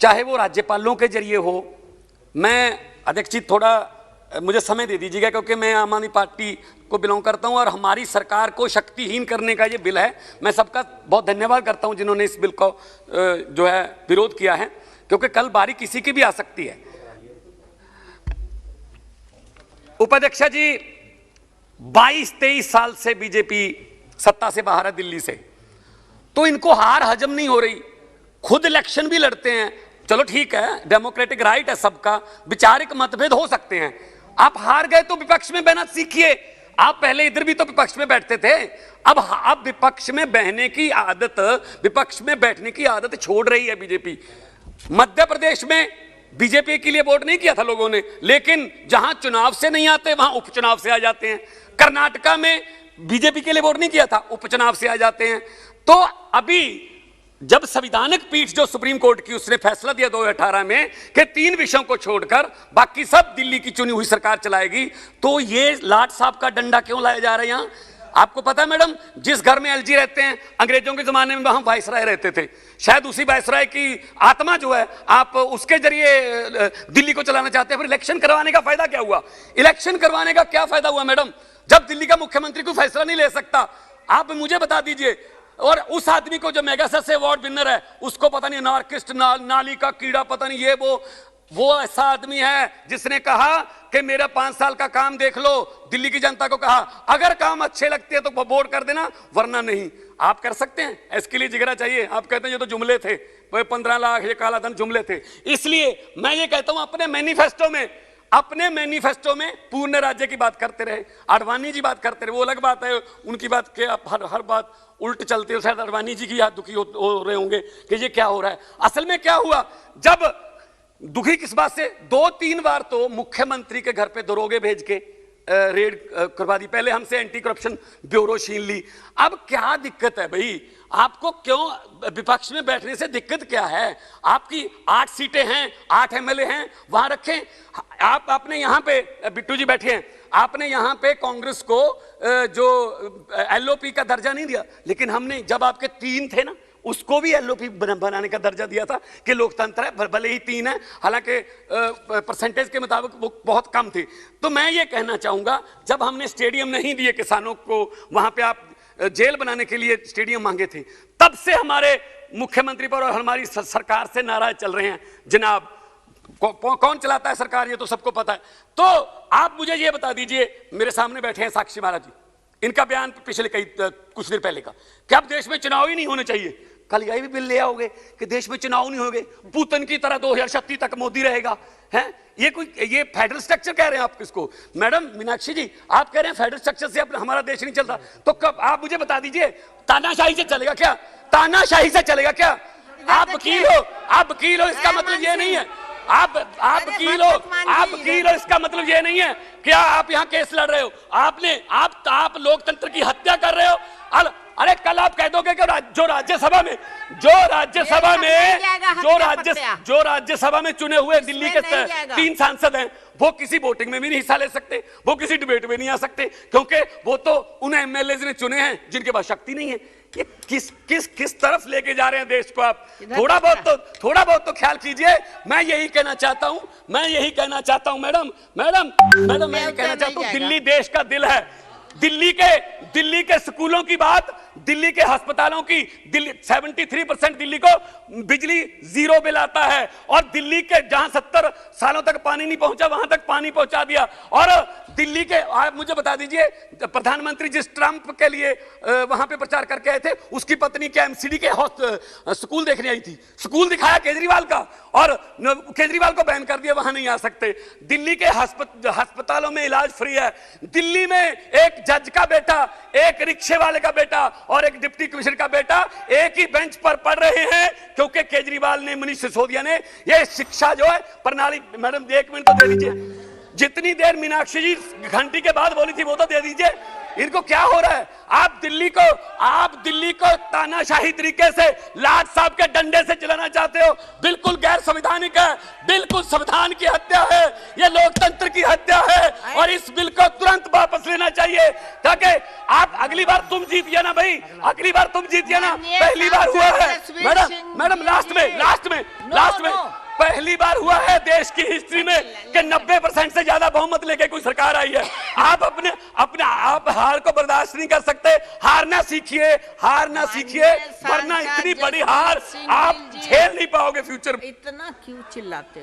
चाहे वो राज्यपालों के जरिए हो। मैं अध्यक्ष जी थोड़ा मुझे समय दे दीजिएगा, क्योंकि मैं आम आदमी पार्टी को बिलोंग करता हूं और हमारी सरकार को शक्तिहीन करने का ये बिल है। मैं सबका बहुत धन्यवाद करता हूं जिन्होंने इस बिल को जो है विरोध किया है, क्योंकि कल बारी किसी की भी आ सकती है। उपाध्यक्ष जी 22-23 साल से बीजेपी सत्ता से बाहर है दिल्ली से, तो इनको हार हजम नहीं हो रही। खुद इलेक्शन भी लड़ते हैं, चलो ठीक है, डेमोक्रेटिक राइट है सबका, विचारिक मतभेद हो सकते हैं। आप हार गए तो विपक्ष में बहना सीखिए। आप पहले इधर भी तो विपक्ष में बैठते थे, अब विपक्ष में बहने की आदत, विपक्ष में बैठने की आदत छोड़ रही है बीजेपी। मध्य प्रदेश में बीजेपी के लिए वोट नहीं किया था लोगों ने, लेकिन जहां चुनाव से नहीं आते वहां उपचुनाव से आ जाते हैं। कर्नाटका में बीजेपी के लिए वोट नहीं किया था, उपचुनाव से आ जाते हैं। तो अभी जब संवैधानिक पीठ जो सुप्रीम कोर्ट की, उसने फैसला दिया 2018 में कि 3 विषयों को छोड़कर बाकी सब दिल्ली की चुनी हुई सरकार चलाएगी, तो ये लाट साहब का डंडा क्यों लाया जा रहा है यहां? आपको पता है मैडम, जिस घर में एलजी रहते हैं, अंग्रेजों के जमाने में वहां वायसराय रहते थे, शायद उसी वायसराय की आत्मा जो है, आप उसके जरिए दिल्ली को चलाना चाहते हैं। फिर इलेक्शन करवाने का फायदा क्या हुआ? इलेक्शन करवाने का क्या फायदा हुआ मैडम, जब दिल्ली का मुख्यमंत्री कोई फैसला नहीं ले सकता? आप मुझे बता दीजिए। और उस आदमी को जो मेगासेस से अवार्ड विनर है, उसको पता नहीं नार्किस्ट, नाली का कीड़ा, पता नहीं ये वो ऐसा आदमी है जिसने कहा कि मेरा 5 साल का काम देख लो। दिल्ली की जनता को कहा अगर काम अच्छे लगते हैं तो वोट कर देना, वरना नहीं। आप कर सकते हैं, इसके लिए जिगरा चाहिए। आप कहते हैं ये तो जुमले थे, 15 लाख ये काला धन जुमले थे। इसलिए मैं ये कहता हूं, अपने मैनिफेस्टो में पूर्ण राज्य की बात करते रहे। आडवाणी जी बात करते रहे, वो अलग बात है, उनकी बात के आप हर बात उल्ट चलते हो। शायद आडवाणी जी की याद दुखी हो रहे होंगे कि ये क्या हो रहा है। असल में क्या हुआ, जब दुखी किस बात से, 2-3 बार तो मुख्यमंत्री के घर पे दरोगे भेज के रेड करवा दी। पहले हमसे एंटी करप्शन ब्यूरो छीन ली। अब क्या दिक्कत है भाई, आपको क्यों विपक्ष में बैठने से दिक्कत क्या है? आपकी 8 सीटें हैं, 8 एमएलए हैं, वहां रखें। आपने यहां पे, बिट्टू जी बैठे हैं, आपने यहां पे कांग्रेस को जो एलओपी का दर्जा नहीं दिया, लेकिन हमने, जब आपके 3 थे ना, उसको भी एलओपी बनाने का दर्जा दिया था कि लोकतंत्र है, भले ही 3 है, हालांकि परसेंटेज के मुताबिक वो बहुत कम थे। तो मैं ये कहना चाहूंगा, जब हमने स्टेडियम नहीं दिए किसानों को, वहां पे आप जेल बनाने के लिए स्टेडियम मांगे थे, तब से हमारे मुख्यमंत्री पर और हमारी सरकार से नाराज चल रहे हैं। जनाब कौन चलाता है सरकार, ये तो सबको पता है। तो आप मुझे ये बता दीजिए, मेरे सामने बैठे हैं साक्षी महाराज जी, इनका बयान पिछले कुछ देर पहले का कि अब देश में चुनाव ही नहीं होने चाहिए। कल यही भी बिल ले आओगे कि देश में चुनाव नहीं होंगे, पुतिन की तरह 2036 तक मोदी रहेगा। हैं ये फेडरल स्ट्रक्चर कह रहे हैं आप किसको? मैडम मीनाक्षी जी, आप कह रहे हैं फेडरल स्ट्रक्चर से हमारा देश नहीं चलता, तो कब? आप मुझे बता दीजिए, तानाशाही से चलेगा क्या? तानाशाही से चलेगा क्या? आप वकील हो, इसका मतलब ये नहीं है। आप वकील हो, इसका मतलब ये नहीं है क्या आप यहाँ केस लड़ रहे हो? आप लोकतंत्र की हत्या कर रहे हो। अरे कल आप कह दोगे कि जो राज्यसभा में चुने हुए दिल्ली के 3 सांसद हैं, वो किसी वोटिंग में भी नहीं हिस्सा ले सकते, वो किसी डिबेट में नहीं आ सकते, क्योंकि वो तो उन एमएलए ने चुने हैं जिनके पास शक्ति नहीं है। कि किस तरफ लेके जा रहे हैं देश को आप? थोड़ा बहुत तो ख्याल कीजिए। मैं यही कहना चाहता हूं मैडम, मैं यही कहना चाहता हूं, दिल्ली देश का दिल है। दिल्ली के स्कूलों की बात, दिल्ली के अस्पतालों की, 73% दिल्ली को बिजली 0 बिल आता है, और दिल्ली के जहां 70 सालों तक पानी नहीं पहुंचा, वहां तक पानी पहुंचा दिया। और दिल्ली के, आप मुझे बता दीजिए, प्रधानमंत्री जिस ट्रंप के लिए वहां पे प्रचार करके आए थे, उसकी पत्नी क्या एमसीडी के स्कूल देखने आई थी? स्कूल दिखाया केजरीवाल का, और केजरीवाल को बैन कर दिया, वहां नहीं आ सकते। दिल्ली के अस्पतालों में इलाज फ्री है। दिल्ली में एक जज का बेटा, एक रिक्शे वाले का बेटा और एक डिप्टी कमिश्नर का बेटा एक ही बेंच पर पढ़ रहे हैं, क्योंकि केजरीवाल ने, मनीष सिसोदिया ने, ये शिक्षा जो है प्रणाली। मैडम 1 मिनट तो दे दीजिए। जितनी देर मीनाक्षी जी घंटी के बाद बोली थी वो तो दे दीजिए। इनको क्या हो रहा है? आप दिल्ली को तानाशाही तरीके से लाट साहब के डंडे से चलाना चाहते हो। बिल्कुल गैर संवैधानिक है, बिल्कुल संविधान की हत्या है, ये लोकतंत्र की हत्या है, और इस बिल को तुरंत वापस लेना चाहिए, ताकि आप अगली बार तुम जीतिए ना भाई, अगली बार तुम जीतिए ना, पहली बार हुआ है। मैडम लास्ट में पहली बार हुआ है देश की हिस्ट्री में कि 90% से ज्यादा बहुमत लेके कोई सरकार आई है। आप अपने आप हार को बर्दाश्त नहीं कर सकते। हारना सीखिए, हारना सीखिए, वरना इतनी बड़ी हार आप झेल नहीं पाओगे फ्यूचर में। इतना क्यों चिल्लाते